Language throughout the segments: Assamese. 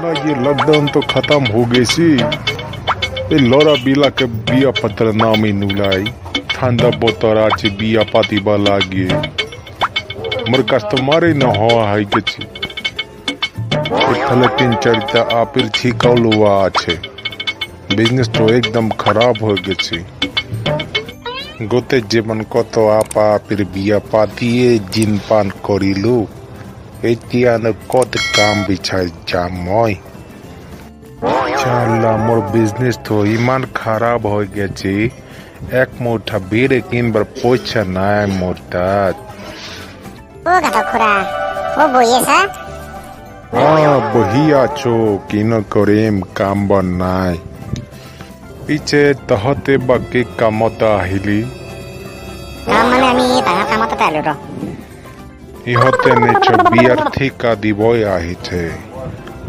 साला ये लॉकडाउन तो खत्म हो गई सी ए लोरा बिला के बिया पत्र नामी नुलाई ठंडा बोतरा चे बिया पाती बाला गे मोर कस्टमर न हो हाई के ची इथले 3-4टा आपिर छिकाउलुआ আছে बिजनेस तो एकदम खराब हो गई ची गोते जीवन कत आपा आपिर बिया पातिए जिन पान करिलु एतियान कत काम बिछाई जाम মই চালা মোর বিজনেস তো ইমান খারাপ হয়ে গেছে এক মুঠা বিড়ে কিনবার পয়সা নাই মোর তাত ও গাটা খুড়া ও বইয়েছা বহিয়া আছো কিন করিম কাম বন নাই পিছে তহতে বাকি কামতা আহিলি কাম মানে আমি ডাঙৰ কামত আইলো ৰ ইহতে নেচ বিয়ার ঠিকা দিবই আহিছে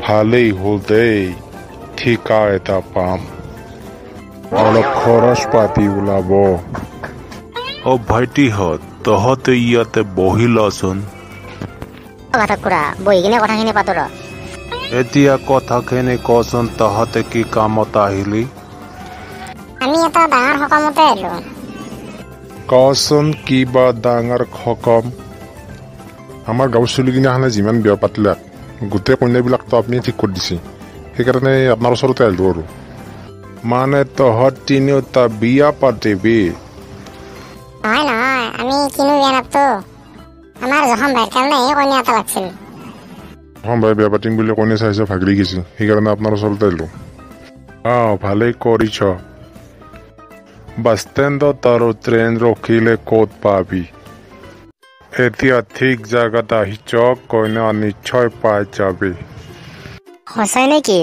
ভালেই হল দেই ঠিকা এটা পাম অলপ খৰচ পাতি ওলাব ও ভাইটিহঁত তহঁতে ইয়াতে বহিলচোন কথা খুড়া বহি কিনে কথাখিনি পাতো ৰ এতিয়া কথাখিনি কচোন তহঁতে কি কামত আহিলি আমি এটা ডাঙৰ সকামতে আইলো কচোন কিবা ডাঙৰ সকাম আমাৰ গাঁৱৰ চলিগিনাখনে যিমান বিয়া পাতিলে গোটেই কন্যাবিলাকতো আপুনি ঠিক কৰি দিছে সেইকাৰণে আপোনাৰ ওচৰতে আহিলোঁ আৰু মানে তহঁত তিনিওটা বিয়া পাতিবি নহয় নহয় আমি কিনো বিয়া নাপতো আমাৰ জখম ভাইৰ কাৰণে কন্যা এটা লাগছিল ভাই বিয়া পাতিম বুলি কন্যা চাইছে ভাগৰি গৈছে সেইকাৰণে আপোনাৰ ওচৰতে আহিলোঁ ভালেই কৰিছ বাছ ষ্টেণ্ডত আৰু ট্ৰেইন ৰখিলে ক'ত পাবি এতিয়া ঠিক জায়গাত আহিছ কইনা নিশ্চয় পাই যাবি সঁচাই নেকি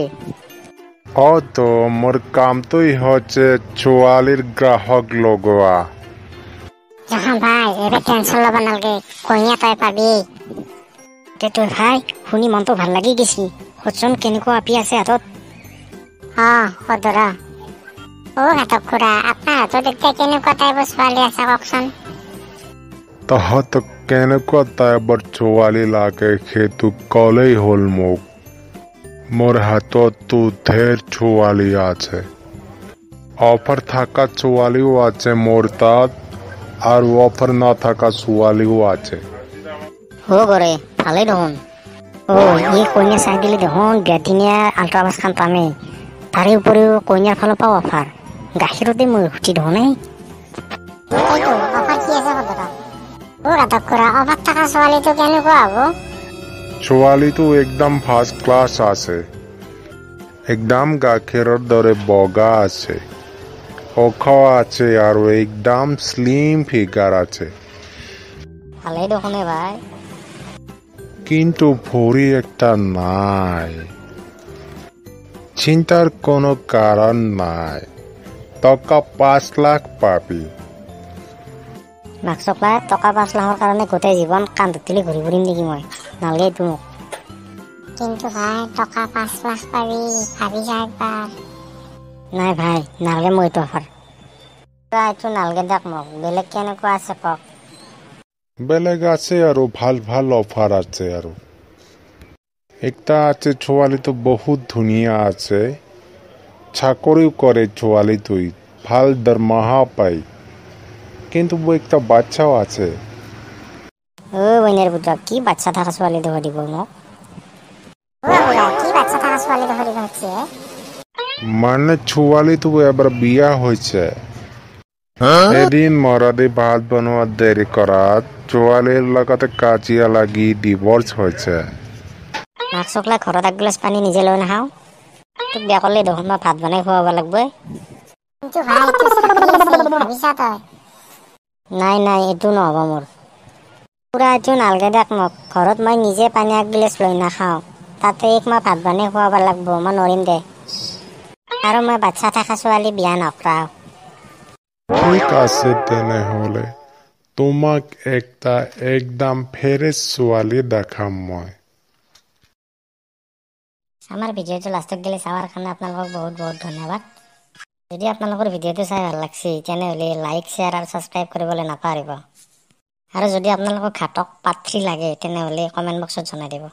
তো মোর কামটোই হচ্ছে ছোৱালীৰ গ্ৰাহক লগোৱা জখম ভাই এবাৰ টেনশ্যন ল'ব নালাগে কন্যা তই পাবি তোৰ ভাই শুনি মনটো ভাল লাগি গৈছি সচোন কেনেকুৱা আপি আছে হাতত সদৰা ঘাটক খুড়া আপোনাৰ হাতত এতিয়া কেনেকুৱা টাইপৰ ছোৱালী আছে কওকচোন তহঁত কেনেকুৱা টাইপৰ ছোৱালী লাগে সেইটো ক'লেই হ'ল মোক মোৰ হাততো ঢেৰ ছোৱালী আছে অফাৰ থাকা ছোৱালীও আছে মোৰ তাত আৰ অফাৰ না থাকা ছোৱালীও আছে গৰে ভালেই দেখোন এই কন্যা চাই দিলে দেখোন বিয়াদিনীয়া আল্ট্ৰাবাছ খান পামেই তাৰে উপৰিও কন্যাৰ ফালৰ পৰা অফাৰ গাখীৰতে মই উঠি দেখোন অফাৰ কি আছে অফাৰ থকা ছোৱালীটো কেনেকুৱা হ'ব ছোৱালীটো একদম ফাৰ্ষ্ট ক্লাছ আছে একদম গাখীৰৰ দৰে বগা আছে ওখ আছে আৰু একদম স্লিম ফিগাৰ আছে ভালেই দেখোন ভাই কিন্তু ভৰি একটা নাই চিন্তাৰ কোনো কাৰণ নাই টকা 5 লাখ পাবি মাক্সপ্লাই টকা 5 লাখৰ কাৰণে গোটেই জীৱন কান্ধত তুলি ঘূৰি ফুৰিম নেকি মই নালাগে এইটো মোক কিন্তু ভাই টকা 5 লাখ পাবি ভাবি যা একবাৰ নাই ভাই নালাগে মই এইটো অফাৰ এইটো নালাগে দেখ মোক বেলেগ কেনেকুৱা আছে কওক বেলেগ আছে আৰু ভাল ভাল অফাৰ আছে আৰু একটা আছে ছোৱালীটো বহুত ধুনীয়া আছে চাকৰিও কৰে ছোৱালীটোই ভাল দৰমহা পায় কিন্তু একটা বাচ্চাও আছে বইনেৰ পুত্ৰ কি বাচ্চা থাকা ছোৱালী দেখো দিব মোক কি বাচ্চা থাকা ছোৱালী দেখো দিব হচ্ছে মানে ছোৱালীটো এবাৰ বিয়া হৈছে এদিন মৰাদি ভাত বনোৱা দেৰি কৰাত ছোৱালীৰ লগতে কাজিয়া লাগি ডিভোৰ্স হৈছে মাক্সকলা ঘৰত এক গ্লাছ পানী নিজে লৈ নাখাওঁ তোক বিয়া কৰিলে দেখোন মই ভাত বনাই খুৱাব লাগিব নাই নাই এইটো নহ'ব মোৰ পুৰা এইটো নালাগে দেখ মোক ঘৰত মই নিজে পানী এক গিলাচ লৈ নাখাওঁ তাতে মই ভাত বনাই খুৱাব লাগিব মই নোৱাৰিম দে আৰু মই বাচ্চা থকা ছোৱালী বিয়া নকৰাওঁ ঠিক আছে তেনেহ'লে তোমাক একটা একদম ফ্ৰেছ ছোৱালী দেখাম মই আমাৰ ভিডিঅ'টো লাষ্টত গেলে চাৱাৰ কাৰণে আপোনালোকক বহুত বহুত ধন্যবাদ যদি আপোনালোকৰ ভিডিঅ'টো চাই ভাল লাগছে তেনেহ'লে লাইক শ্বেয়াৰ আৰু ছাবস্ক্ৰাইব কৰিবলৈ নাপাহৰিব আৰু যদি আপোনালোকক ঘাটক পাত্ৰী লাগে তেনেহ'লে কমেণ্ট বক্সত জনাই দিব